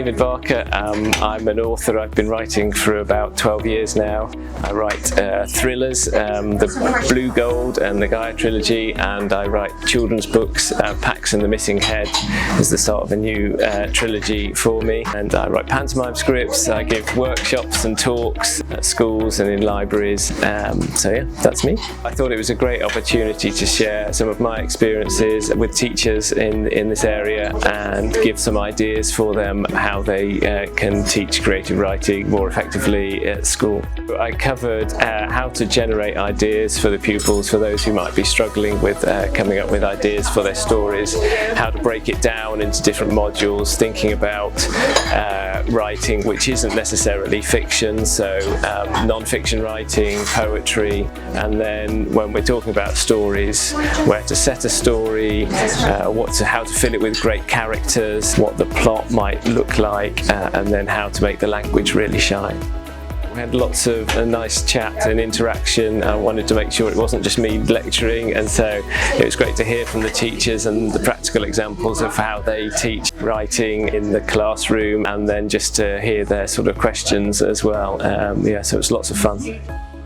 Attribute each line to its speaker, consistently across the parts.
Speaker 1: David Barker. I'm an author. I've been writing for about 12 years now. I write thrillers, the Blue Gold and the Gaia trilogy, and I write children's books. Pax and the Missing Head is the start of a new trilogy for me. And I write pantomime scripts. I give workshops and talks at schools and in libraries. So yeah, that's me. I thought it was a great opportunity to share some of my experiences with teachers in this area and give some ideas for them how they can teach creative writing more effectively at school. I covered how to generate ideas for the pupils, for those who might be struggling with coming up with ideas for their stories, how to break it down into different modules, thinking about writing which isn't necessarily fiction, so non-fiction writing, poetry, and then when we're talking about stories, where to set a story, how to fill it with great characters, what the plot might look like, and then how to make the language really shine. We had lots of a nice chat and interaction. I wanted to make sure it wasn't just me lecturing, and so it was great to hear from the teachers and the practical examples of how they teach writing in the classroom, and then just to hear their sort of questions as well. Yeah, so it was lots of fun.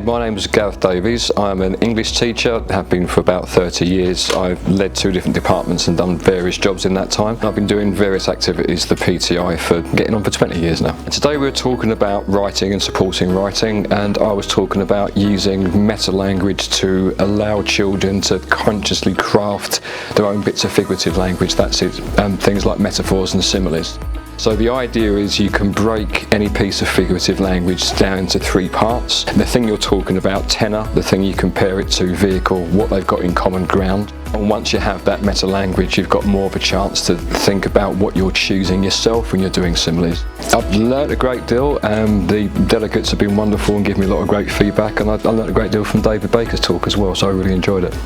Speaker 2: My name is Gareth Davies. I'm an English teacher, have been for about 30 years. I've led 2 different departments and done various jobs in that time. I've been doing various activities, the PTI, for getting on for 20 years now. And today we're talking about writing and supporting writing, and I was talking about using meta language to allow children to consciously craft their own bits of figurative language, that's it, and things like metaphors and similes. So the idea is you can break any piece of figurative language down into 3 parts. The thing you're talking about, tenor, the thing you compare it to, vehicle, what they've got in common ground. And once you have that meta language, you've got more of a chance to think about what you're choosing yourself when you're doing similes. I've learnt a great deal, and the delegates have been wonderful and given me a lot of great feedback, and I learnt a great deal from David Baker's talk as well, so I really enjoyed it.